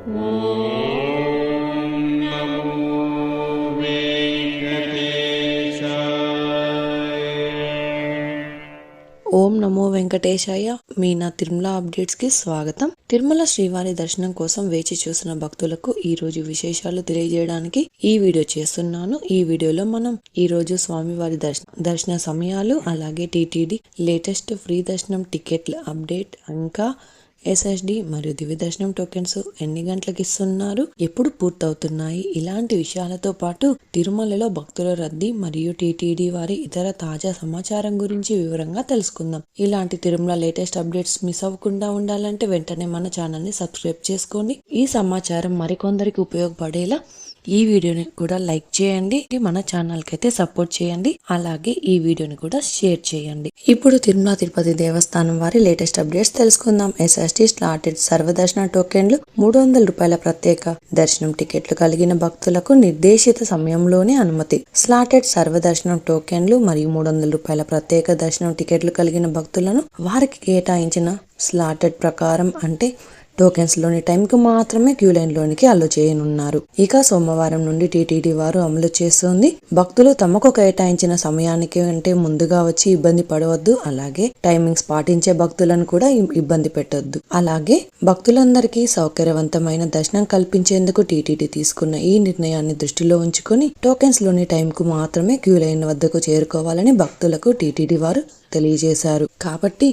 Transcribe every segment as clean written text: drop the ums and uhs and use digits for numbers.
ఓం నమో వెంకటేశాయ. మీ నా తిరుమల అప్డేట్స్ కి స్వాగతం. తిరుమల శ్రీవారి దర్శనం కోసం వేచి చూసిన భక్తులకు ఈ రోజు విశేషాలు తెలియజేయడానికి ఈ వీడియో చేస్తున్నాను. ఈ వీడియోలో మనం ఈ రోజు స్వామివారి దర్శన సమయాలు, అలాగే టీటీడీ లేటెస్ట్ ఫ్రీ దర్శనం టికెట్ల అప్డేట్, ఇంకా ఎస్ఎస్డి మరియు దివ్య దర్శనం టోకెన్స్ ఎన్ని గంటలకు ఇస్తున్నారు, ఎప్పుడు పూర్తవుతున్నాయి, ఇలాంటి విషయాలతో పాటు తిరుమలలో భక్తుల రద్దీ మరియు టీటీడీ వారి ఇతర తాజా సమాచారం గురించి వివరంగా తెలుసుకుందాం. ఇలాంటి తిరుమల లేటెస్ట్ అప్డేట్స్ మిస్ అవ్వకుండా ఉండాలంటే వెంటనే మన ఛానల్ ని సబ్స్క్రైబ్ చేసుకోండి. ఈ సమాచారం మరికొందరికి ఉపయోగపడేలా ఈ వీడియోని కూడా లైక్ చేయండి, మన ఛానల్ కి అయితే సపోర్ట్ చేయండి, అలాగే ఈ వీడియోని కూడా షేర్ చేయండి. ఇప్పుడు తిరుమల తిరుపతి దేవస్థానం వారి లేటెస్ట్ అప్డేట్స్ తెలుసుకుందాం. ఎస్ఎస్డి స్లాటెడ్ సర్వదర్శన టోకెన్లు, 300 రూపాయల ప్రత్యేక దర్శనం టికెట్లు కలిగిన భక్తులకు నిర్దేశిత సమయంలోనే అనుమతి. స్లాటెడ్ సర్వదర్శనం టోకెన్లు మరియు 300 రూపాయల ప్రత్యేక దర్శనం టికెట్లు కలిగిన భక్తులను వారికి కేటాయించిన స్లాటెడ్ ప్రకారం, అంటే టోకెన్స్ లోని టైంకు మాత్రమే క్యూ లైన్ లోనికి అలో చేయనున్నారు. ఇక సోమవారం నుండి టీటీడీ వారు అమలు చేస్తుంది. భక్తులు తమకు కేటాయించిన సమయానికి అంటే ముందుగా వచ్చి ఇబ్బంది పడవద్దు, అలాగే టైమింగ్స్ పాటించే భక్తులను కూడా ఇబ్బంది పెట్టొద్దు. అలాగే భక్తులందరికీ సౌకర్యవంతమైన దర్శనం కల్పించేందుకు టీటీడీ తీసుకున్న ఈ నిర్ణయాన్ని దృష్టిలో ఉంచుకొని టోకెన్స్ లోని టైంకు మాత్రమే క్యూ లైన్ వద్దకు చేరుకోవాలని భక్తులకు టీటీడీ వారు తెలియజేశారు. కాబట్టి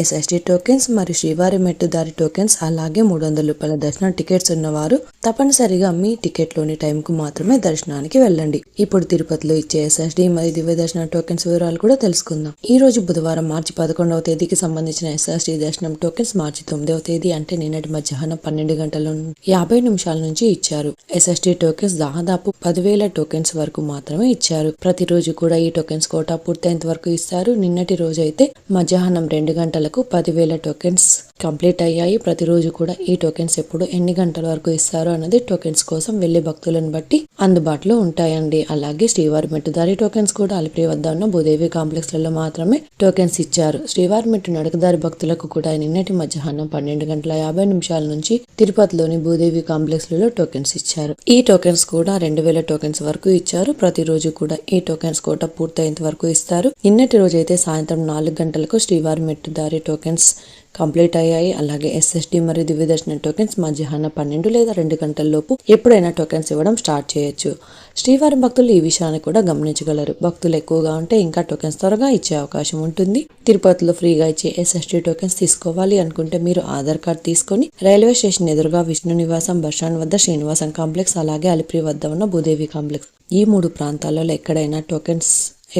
ఎస్ఎస్డి టోకెన్స్ మరియు శ్రీవారి మెట్టుదారి టోకెన్స్, అలాగే 300 రూపాయల దర్శనం టికెట్స్ ఉన్నవారు తప్పనిసరిగా మీ టికెట్ లోని టైం కు మాత్రమే దర్శనానికి వెళ్ళండి. ఇప్పుడు తిరుపతిలో ఇచ్చే ఎస్ఎస్డి మరియు దివ్య దర్శన టోకెన్స్ వివరాలు కూడా తెలుసుకుందాం. ఈ రోజు బుధవారం మార్చి 11వ తేదీకి సంబంధించిన ఎస్ఎస్డి దర్శనం టోకెన్స్ మార్చి 9వ తేదీ అంటే నిన్నటి మధ్యాహ్నం 12 గంటల 50 నిమిషాల నుంచి ఇచ్చారు. ఎస్ఎస్డి టోకెన్స్ దాదాపు 10,000 టోకెన్స్ వరకు మాత్రమే ఇచ్చారు. ప్రతిరోజు కూడా ఈ టోకెన్స్ కోటా పూర్తయ్యేంత వరకు ఇస్తారు. నిన్నటి రోజు అయితే మధ్యాహ్నం 2 గంటలకు 10,000 టోకెన్స్ కంప్లీట్ అయ్యాయి. ప్రతిరోజు కూడా ఈ టోకెన్స్ ఎప్పుడు ఎన్ని గంటల వరకు ఇస్తారు అన్నది టోకెన్స్ కోసం వెళ్లే భక్తులను బట్టి అందుబాటులో ఉంటాయండి. అలాగే శ్రీవారి మెట్టుదారి టోకెన్స్ కూడా అలిపిరి వద్ద ఉన్న భూదేవి కాంప్లెక్స్ లలో మాత్రమే టోకెన్స్ ఇచ్చారు. శ్రీవారి మెట్టు నడకదారి భక్తులకు కూడా నిన్నటి మధ్యాహ్నం 12 గంటల 50 నిమిషాల నుంచి తిరుపతిలోని భూదేవి కాంప్లెక్స్ లలో టోకెన్స్ ఇచ్చారు. ఈ టోకెన్స్ కూడా 2,000 టోకెన్స్ వరకు ఇచ్చారు. ప్రతిరోజు కూడా ఈ టోకెన్స్ కోట పూర్తయ్యేంత వరకు ఇస్తారు. నిన్నటి రోజు అయితే సాయంత్రం 4 గంటలకు శ్రీవారి మెట్టుదారి టోకెన్స్ కంప్లీట్ అయ్యాయి. అలాగే ఎస్ఎస్డి మరియు దివ్య దర్శన టోకెన్స్ మధ్యాహ్నం 12 లేదా 2 గంటల లోపు ఎప్పుడైనా టోకెన్స్ ఇవ్వడం స్టార్ట్ చేయొచ్చు. శ్రీవారి భక్తులు ఈ విషయాన్ని కూడా గమనించగలరు. భక్తులు ఎక్కువగా ఉంటే ఇంకా టోకెన్స్ త్వరగా ఇచ్చే అవకాశం ఉంటుంది. తిరుపతిలో ఫ్రీగా ఇచ్చే ఎస్ఎస్డి టోకెన్స్ తీసుకోవాలి అనుకుంటే మీరు ఆధార్ కార్డ్ తీసుకొని రైల్వే స్టేషన్ ఎదురుగా విష్ణు నివాసం బస్టాండ్ వద్ద శ్రీనివాసం కాంప్లెక్స్, అలాగే అలిపిరి వద్ద ఉన్న భూదేవి కాంప్లెక్స్, ఈ 3 ప్రాంతాలలో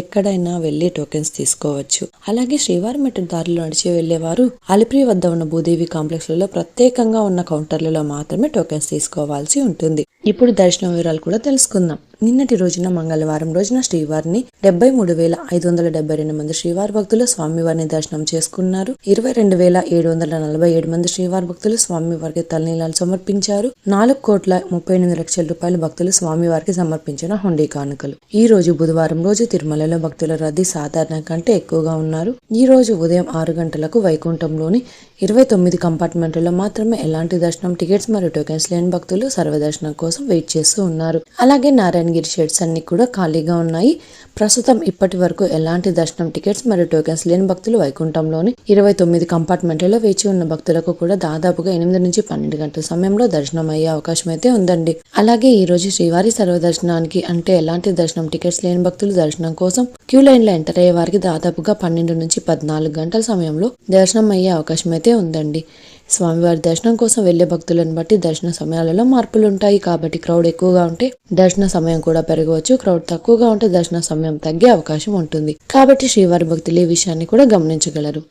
ఎక్కడైనా వెళ్లి టోకెన్స్ తీసుకోవచ్చు. అలాగే శ్రీవారి మెట్టు దారిలో నడిచి వెళ్లేవారు అలిపిరి వద్ద ఉన్న భూదేవి కాంప్లెక్స్ లలో ప్రత్యేకంగా ఉన్న కౌంటర్లలో మాత్రమే టోకెన్స్ తీసుకోవాల్సి ఉంటుంది. ఇప్పుడు దర్శనం వివరాలు కూడా తెలుసుకుందాం. నిన్నటి రోజున మంగళవారం రోజున శ్రీవారిని 73,572 మంది శ్రీవారి భక్తులు స్వామివారిని దర్శనం చేసుకున్నారు. 22,747 మంది శ్రీవారి భక్తులు స్వామివారికి తలనీలాలు సమర్పించారు. 4,38,00,000 రూపాయల భక్తులు స్వామివారికి సమర్పించిన హుండీ కానుకలు. ఈ రోజు బుధవారం రోజు తిరుమలలో భక్తుల రద్దీ సాధారణ కంటే ఎక్కువగా ఉన్నారు. ఈ రోజు ఉదయం 6 గంటలకు వైకుంఠంలోని 29 కంపార్ట్మెంట్లలో మాత్రమే ఎలాంటి దర్శనం టికెట్స్ మరియు టోకెన్స్ లేని భక్తులు సర్వదర్శనం కోసం వెయిట్ చేస్తూ ఉన్నారు. అలాగే నారాయణగిరి షెడ్స్ అన్ని కూడా ఖాళీగా ఉన్నాయి. ప్రస్తుతం ఇప్పటి వరకు ఎలాంటి దర్శనం టికెట్స్ మరియు టోకెన్స్ లేని భక్తులు వైకుంఠంలోని 29 కంపార్ట్మెంట్లలో వేచి ఉన్న భక్తులకు కూడా దాదాపుగా 8 నుంచి 12 గంటల సమయంలో దర్శనం అయ్యే అవకాశం అయితే ఉందండి. అలాగే ఈ రోజు శ్రీవారి సర్వదర్శనానికి అంటే ఎలాంటి దర్శనం టికెట్స్ లేని భక్తులు దర్శనం కోసం క్యూ లైన్ లో ఎంటర్ అయ్యే వారికి దాదాపుగా 12 నుంచి 14 గంటల సమయంలో దర్శనం అయ్యే అవకాశం అయితే ఉందండి. స్వామివారి దర్శనం కోసం వెళ్లే భక్తులను బట్టి దర్శన సమయాలలో మార్పులు ఉంటాయి. కాబట్టి క్రౌడ్ ఎక్కువగా ఉంటే దర్శన సమయం కూడా పెరగవచ్చు. క్రౌడ్ తక్కువగా ఉంటే దర్శన సమయం తగ్గే అవకాశం ఉంటుంది. కాబట్టి శ్రీవారి భక్తులు ఈ విషయాన్ని కూడా గమనించగలరు.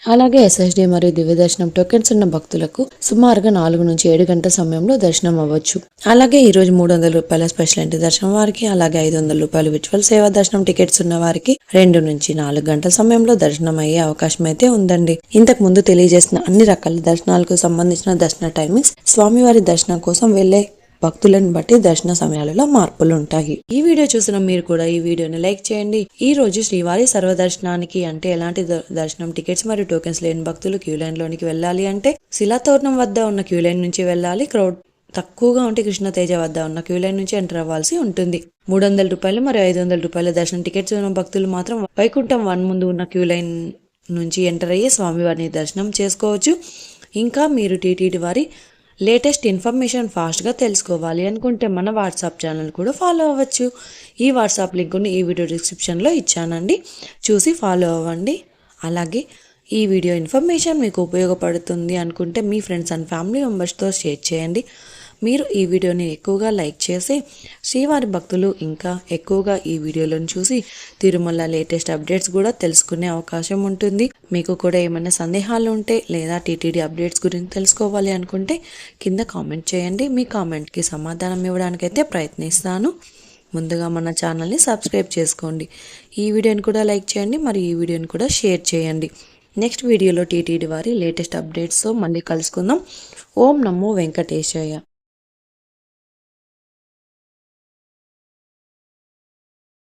అలాగే ఎస్ఎస్డి మరియు దివ్య దర్శనం టోకెన్స్ ఉన్న భక్తులకు సుమారుగా 4 నుంచి 7 గంటల సమయంలో దర్శనం అవ్వచ్చు. అలాగే ఈ రోజు 300 రూపాయల స్పెషల్ ఎంట్రీ దర్శనం వారికి, అలాగే 500 రూపాయల విర్చువల్ సేవా దర్శనం టికెట్స్ ఉన్న వారికి 2 నుంచి 4 గంటల సమయంలో దర్శనం అయ్యే అవకాశం అయితే ఉందండి. ఇంతకు ముందు తెలియజేసిన అన్ని రకాల దర్శనాలకు సంబంధించిన దర్శన టైమింగ్స్ స్వామివారి దర్శనం కోసం వెళ్లే భక్తులను బట్టి దర్శన సమయాలలో మార్పులు ఉంటాయి. ఈ వీడియో చూసిన మీరు కూడా ఈ వీడియోని లైక్ చేయండి. ఈ రోజు శ్రీవారి సర్వదర్శనానికి అంటే ఎలాంటి దర్శనం టికెట్స్ మరియు టోకెన్స్ లేని భక్తులు క్యూ లైన్ లోనికి వెళ్ళాలి అంటే శిలాతోరణం వద్ద ఉన్న క్యూ లైన్ నుంచి వెళ్ళాలి. క్రౌడ్ తక్కువగా ఉంటే కృష్ణతేజ వద్ద ఉన్న క్యూ లైన్ నుంచి ఎంటర్ అవ్వాల్సి ఉంటుంది. 300 రూపాయలు మరియు 500 రూపాయల దర్శనం టికెట్స్ ఉన్న భక్తులు మాత్రం వైకుంఠం 1 ముందు ఉన్న క్యూ లైన్ నుంచి ఎంటర్ అయ్యి స్వామివారిని దర్శనం చేసుకోవచ్చు. ఇంకా మీరు టీటీడీ వారి లేటెస్ట్ ఇన్ఫర్మేషన్ ఫాస్ట్గా తెలుసుకోవాలి అనుకుంటే మన వాట్సాప్ ఛానల్ కూడా ఫాలో అవ్వచ్చు. ఈ వాట్సాప్ లింక్ని ఈ వీడియో డిస్క్రిప్షన్లో ఇచ్చానండి, చూసి ఫాలో అవ్వండి. అలాగే ఈ వీడియో ఇన్ఫర్మేషన్ మీకు ఉపయోగపడుతుంది అనుకుంటే మీ ఫ్రెండ్స్ అండ్ ఫ్యామిలీ మెంబర్స్తో షేర్ చేయండి. మీరు ఈ వీడియోని ఎక్కువగా లైక్ చేసి శ్రీవారి భక్తులు ఇంకా ఎక్కువగా ఈ వీడియోలను చూసి తిరుమల లేటెస్ట్ అప్డేట్స్ కూడా తెలుసుకునే అవకాశం ఉంటుంది. మీకు కూడా ఏమైనా సందేహాలు ఉంటే లేదా టీటీడీ అప్డేట్స్ గురించి తెలుసుకోవాలి అనుకుంటే కింద కామెంట్ చేయండి. మీ కామెంట్కి సమాధానం ఇవ్వడానికైతే ప్రయత్నిస్తాను. ముందుగా మన ఛానల్ని సబ్స్క్రైబ్ చేసుకోండి. ఈ వీడియోని కూడా లైక్ చేయండి, మరి ఈ వీడియోని కూడా షేర్ చేయండి. నెక్స్ట్ వీడియోలో టీటీడీ వారి లేటెస్ట్ అప్డేట్స్తో మళ్ళీ కలుసుకుందాం. ఓం నమో వెంకటేశాయ.